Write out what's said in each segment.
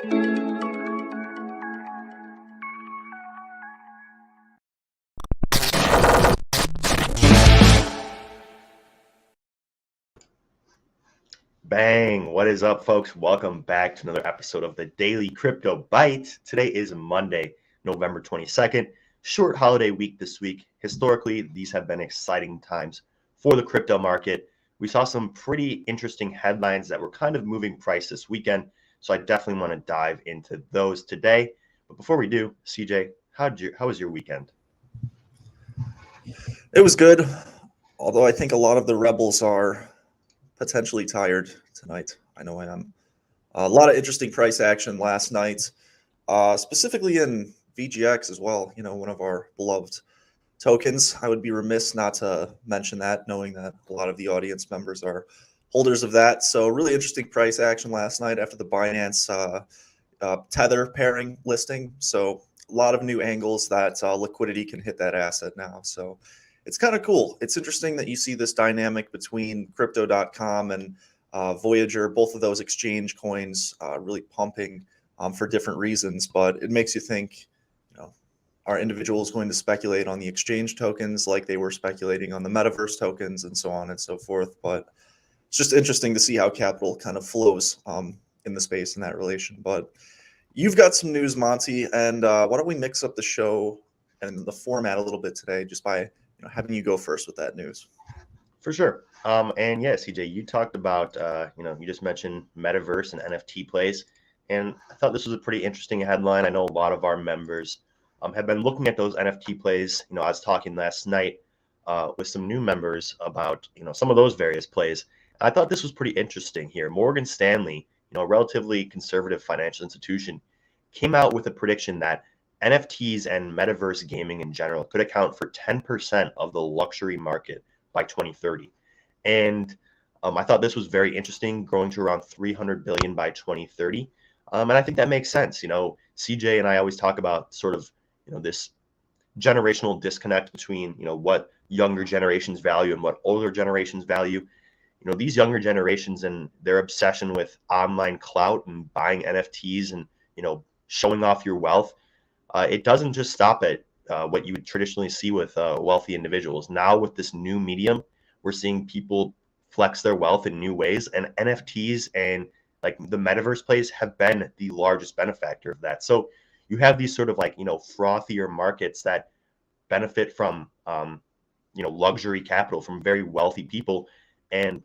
Bang! What is up, folks? Welcome back to another episode of the Daily Crypto Byte. Today is Monday, November 22nd. Short holiday week this week. Historically, these have been exciting times for the crypto market. We saw some pretty interesting headlines that were kind of moving price this weekend, so I definitely want to dive into those today. But before we do, CJ, how was your weekend? It was good, although I think a lot of the rebels are potentially tired tonight. I know I am. A lot of interesting price action last night, specifically in VGX as well, one of our beloved tokens. I would be remiss not to mention that, knowing that a lot of the audience members are holders of that. So really interesting price action last night after the Binance Tether pairing listing. So a lot of new angles that liquidity can hit that asset now. So it's kind of cool. It's interesting that you see this dynamic between crypto.com and Voyager, both of those exchange coins really pumping for different reasons. But it makes you think, are individuals going to speculate on the exchange tokens like they were speculating on the metaverse tokens and so on and so forth? But it's just interesting to see how capital kind of flows in the space in that relation. But you've got some news, Monty, and why don't we mix up the show and the format a little bit today just by having you go first with that news. For sure. And yeah, CJ, you talked about, you just mentioned metaverse and NFT plays. And I thought this was a pretty interesting headline. I know a lot of our members have been looking at those NFT plays. I was talking last night with some new members about, some of those various plays. I thought this was pretty interesting here. Morgan Stanley, a relatively conservative financial institution, came out with a prediction that NFTs and metaverse gaming in general could account for 10% of the luxury market by 2030. And I thought this was very interesting, growing to around 300 billion by 2030. And I think that makes sense. CJ and I always talk about sort of, this generational disconnect between, what younger generations value and what older generations value. These younger generations and their obsession with online clout and buying NFTs and, showing off your wealth. It doesn't just stop at what you would traditionally see with wealthy individuals. Now with this new medium, we're seeing people flex their wealth in new ways, and NFTs and like the metaverse plays have been the largest benefactor of that. So you have these sort of frothier markets that benefit from luxury capital from very wealthy people, and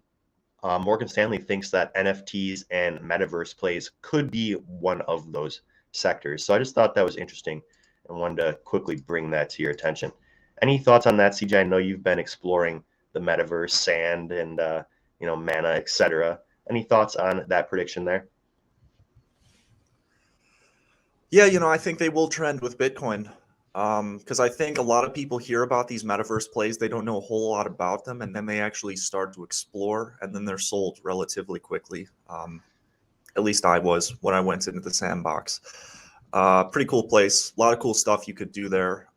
Morgan Stanley thinks that NFTs and metaverse plays could be one of those sectors. So I just thought that was interesting and wanted to quickly bring that to your attention. Any thoughts on that, CJ? I know you've been exploring the metaverse, sand, and mana, etc. Any thoughts on that prediction there? Yeah, I think they will trend with Bitcoin because I think a lot of people hear about these metaverse plays. They don't know a whole lot about them, and then they actually start to explore, and then they're sold relatively quickly. At least I was when I went into the sandbox. Pretty cool place. A lot of cool stuff you could do there.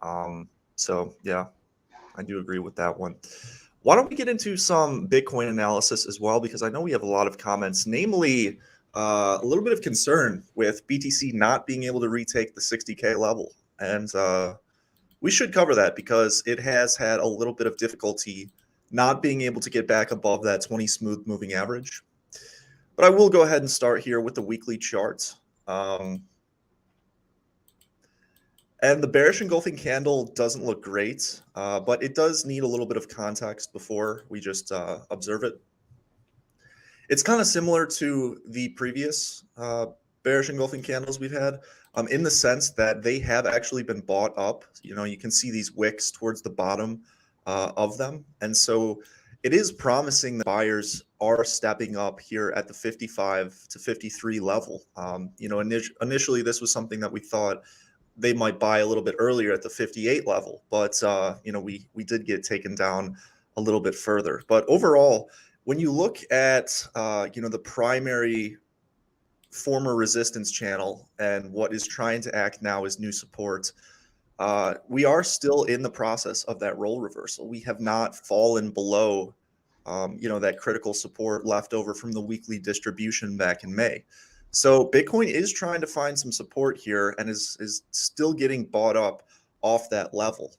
So yeah, I do agree with that one. Why don't we get into some Bitcoin analysis as well? Because I know we have a lot of comments, namely a little bit of concern with BTC not being able to retake the 60K level. And we should cover that because it has had a little bit of difficulty not being able to get back above that 20 smooth moving average. But I will go ahead and start here with the weekly chart. And the bearish engulfing candle doesn't look great, but it does need a little bit of context before we just observe it. It's kind of similar to the previous bearish engulfing candles we've had in the sense that they have actually been bought up. You can see these wicks towards the bottom of them. And so it is promising that buyers are stepping up here at the 55 to 53 level. Initially, this was something that we thought they might buy a little bit earlier at the 58 level, but we did get taken down a little bit further. But overall, when you look at the primary former resistance channel and what is trying to act now as new support, we are still in the process of that role reversal. We have not fallen below that critical support left over from the weekly distribution back in May. So Bitcoin is trying to find some support here and is still getting bought up off that level.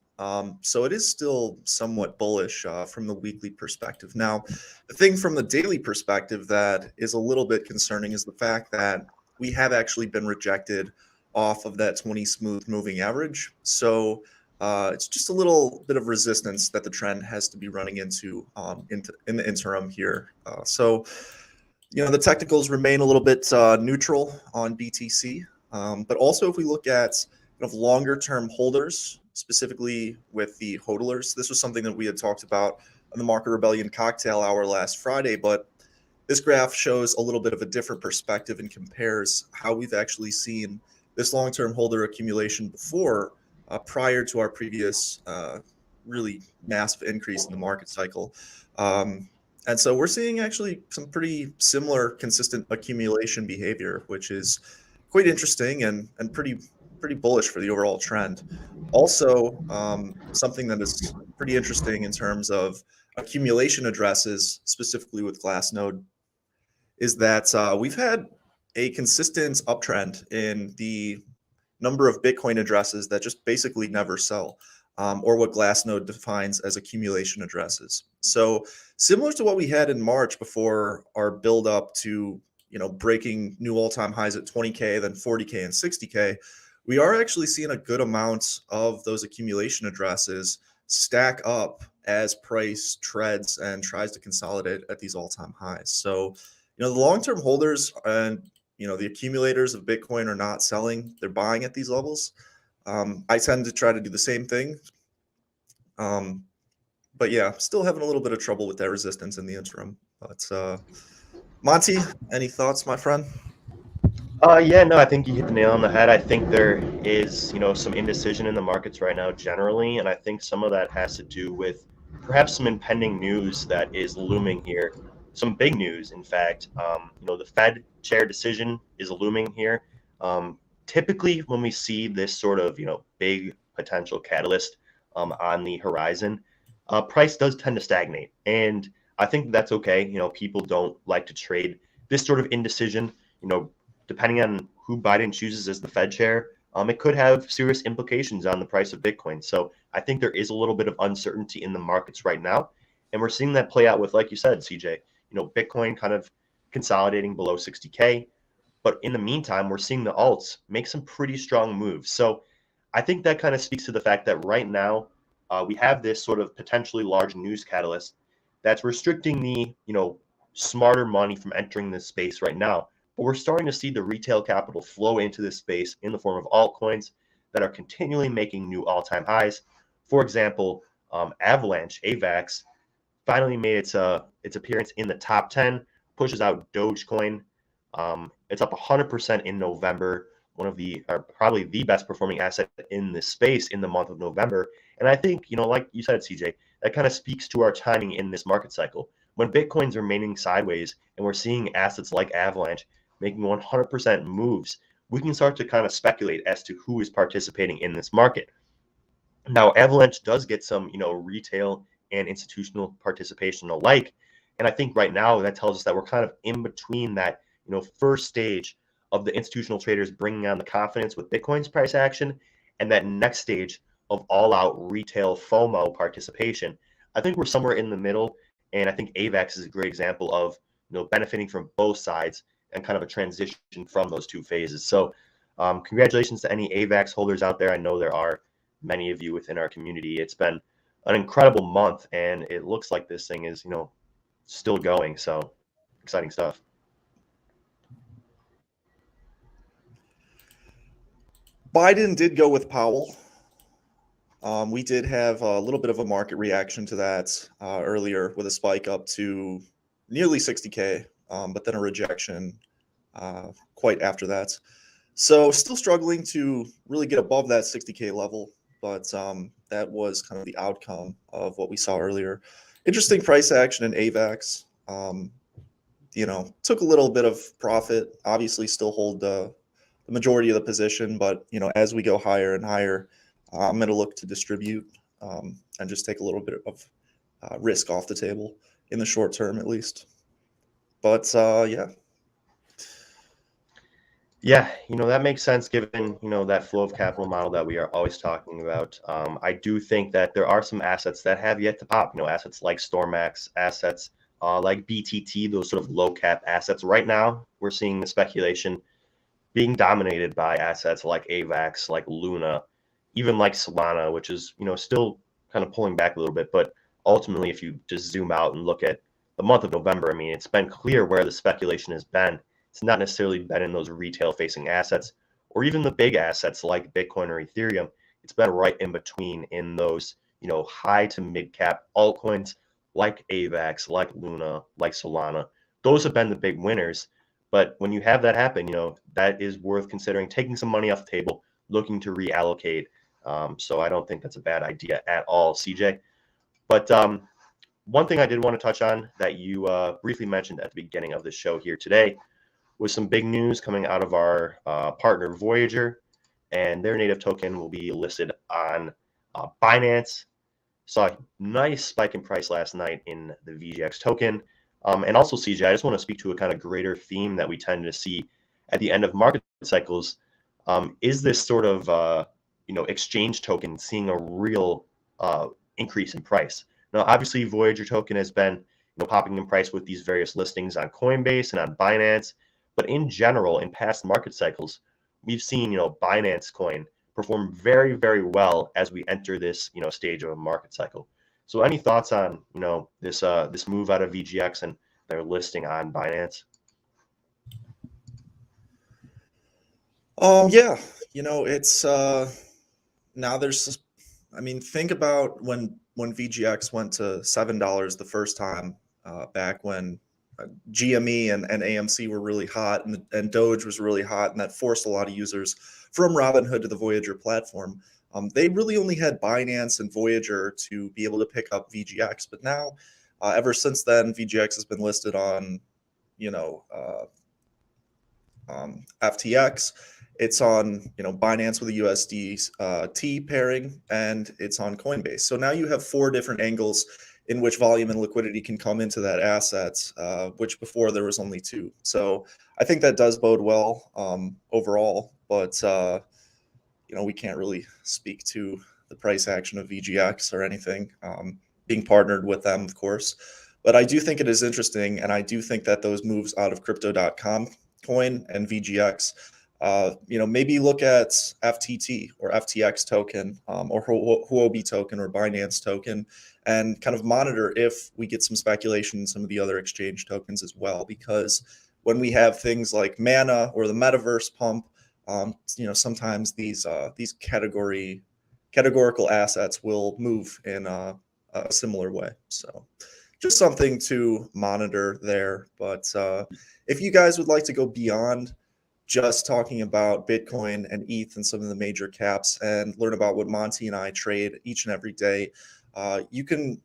So it is still somewhat bullish from the weekly perspective. Now, the thing from the daily perspective that is a little bit concerning is the fact that we have actually been rejected off of that 20 smooth moving average. So it's just a little bit of resistance that the trend has to be running into in the interim here. The technicals remain a little bit neutral on BTC, but also if we look at longer term holders, specifically with the hodlers, this was something that we had talked about on the Market Rebellion Cocktail Hour last Friday, but this graph shows a little bit of a different perspective and compares how we've actually seen this long-term holder accumulation before, prior to our previous really massive increase in the market cycle. And so we're seeing actually some pretty similar consistent accumulation behavior, which is quite interesting and pretty bullish for the overall trend. Also, something that is pretty interesting in terms of accumulation addresses, specifically with Glassnode, is that we've had a consistent uptrend in the number of Bitcoin addresses that just basically never sell, or what Glassnode defines as accumulation addresses. So similar to what we had in March before our build up to breaking new all-time highs at 20K, then 40K and 60K, we are actually seeing a good amount of those accumulation addresses stack up as price treads and tries to consolidate at these all-time highs. So the long-term holders and the accumulators of Bitcoin are not selling; they're buying at these levels. I tend to try to do the same thing, but yeah, still having a little bit of trouble with that resistance in the interim. But Monty, any thoughts, my friend? Yeah, no, I think you hit the nail on the head. I think there is, some indecision in the markets right now generally, and I think some of that has to do with perhaps some impending news that is looming here. Some big news, in fact. The Fed chair decision is looming here. Typically, when we see this sort of, big potential catalyst on the horizon, price does tend to stagnate, and I think that's okay. People don't like to trade this sort of indecision. Depending on who Biden chooses as the Fed chair, it could have serious implications on the price of Bitcoin. So I think there is a little bit of uncertainty in the markets right now. And we're seeing that play out with, like you said, CJ, Bitcoin kind of consolidating below 60K. But in the meantime, we're seeing the alts make some pretty strong moves. So I think that kind of speaks to the fact that right now we have this sort of potentially large news catalyst that's restricting the, smarter money from entering this space right now. But we're starting to see the retail capital flow into this space in the form of altcoins that are continually making new all-time highs. For example, Avalanche, AVAX, finally made its appearance in the top 10, pushes out Dogecoin. It's up 100% in November, one of probably the best performing asset in this space in the month of November. And I think, like you said, CJ, that kind of speaks to our timing in this market cycle. When Bitcoin's remaining sideways and we're seeing assets like Avalanche making 100% moves, we can start to kind of speculate as to who is participating in this market. Now, Avalanche does get some, retail and institutional participation alike. And I think right now that tells us that we're kind of in between that, first stage of the institutional traders bringing on the confidence with Bitcoin's price action and that next stage of all-out retail FOMO participation. I think we're somewhere in the middle, and I think AVAX is a great example of, benefiting from both sides and kind of a transition from those two phases. So congratulations to any AVAX holders out there. I know there are many of you within our community. It's been an incredible month, and it looks like this thing is, still going. So exciting stuff. Biden did go with Powell. We did have a little bit of a market reaction to that earlier with a spike up to nearly 60K, but then a rejection quite after that. So still struggling to really get above that 60K level, but that was kind of the outcome of what we saw earlier. Interesting price action in AVAX. Took a little bit of profit, obviously still hold the majority of the position, but as we go higher and higher, I'm going to look to distribute and just take a little bit of risk off the table in the short term, at least. But yeah. Yeah, that makes sense given, that flow of capital model that we are always talking about. I do think that there are some assets that have yet to pop, assets like Stormax, assets like BTT, those sort of low cap assets. Right now, we're seeing the speculation being dominated by assets like AVAX, like Luna, even like Solana, which is, still kind of pulling back a little bit. But ultimately, if you just zoom out and look at the month of November, I mean, it's been clear where the speculation has been. It's not necessarily been in those retail facing assets or even the big assets like Bitcoin or Ethereum. It's been right in between in those, high to mid cap altcoins like AVAX, like Luna, like Solana. Those have been the big winners. But when you have that happen, that is worth considering taking some money off the table, looking to reallocate. So I don't think that's a bad idea at all, CJ. But one thing I did want to touch on that you briefly mentioned at the beginning of the show here today was some big news coming out of our partner Voyager, and their native token will be listed on Binance. Saw a nice spike in price last night in the VGX token. And also, CJ, I just want to speak to a kind of greater theme that we tend to see at the end of market cycles. Is this sort of exchange token seeing a real increase in price? Now, obviously, Voyager token has been popping in price with these various listings on Coinbase and on Binance, but in general, in past market cycles, we've seen Binance coin perform very, very well as we enter this stage of a market cycle. So any thoughts on this move out of VGX and their listing on Binance? Yeah, it's now there's, I mean, think about when VGX went to $7 the first time, back when GME and AMC were really hot, and Doge was really hot, and that forced a lot of users from Robinhood to the Voyager platform. They really only had Binance and Voyager to be able to pick up VGX, but now, ever since then, VGX has been listed on, you know, FTX. It's on, Binance with a USD T pairing, and it's on Coinbase. So now you have four different angles in which volume and liquidity can come into that asset, which before there was only two. So I think that does bode well overall, but we can't really speak to the price action of VGX or anything, being partnered with them, of course. But I do think it is interesting, and I do think that those moves out of crypto.com coin and VGX, maybe look at FTT or FTX token, or Huobi token or Binance token, and kind of monitor if we get some speculation in some of the other exchange tokens as well. Because when we have things like Mana or the Metaverse pump, sometimes these categorical assets will move in a similar way. So just something to monitor there. But if you guys would like to go beyond just talking about Bitcoin and ETH and some of the major caps and learn about what Monty and I trade each and every day, you can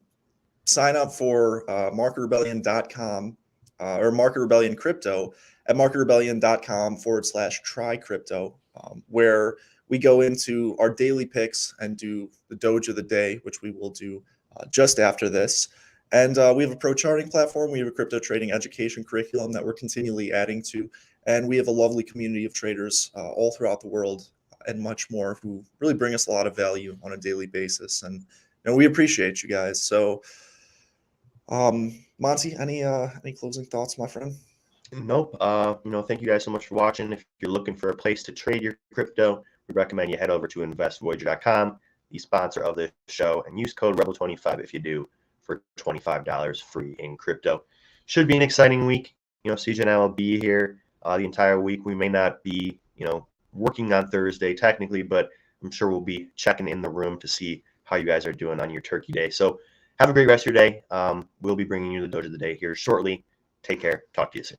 sign up for marketrebellion.com or Market Rebellion Crypto at marketrebellion.com/try crypto, where we go into our daily picks and do the Doge of the day, which we will do just after this. And we have a pro charting platform. We have a crypto trading education curriculum that we're continually adding to. And we have a lovely community of traders all throughout the world and much more who really bring us a lot of value on a daily basis. And we appreciate you guys. So, Monty, any closing thoughts, my friend? Nope. Thank you guys so much for watching. If you're looking for a place to trade your crypto, we recommend you head over to investvoyager.com, the sponsor of the show, and use code REBEL25 if you do, for $25 free in crypto. Should be an exciting week. CJ and I will be here the entire week. We may not be, working on Thursday technically, but I'm sure we'll be checking in the room to see how you guys are doing on your turkey day. So have a great rest of your day. We'll be bringing you the Doge of the day here shortly. Take care. Talk to you soon.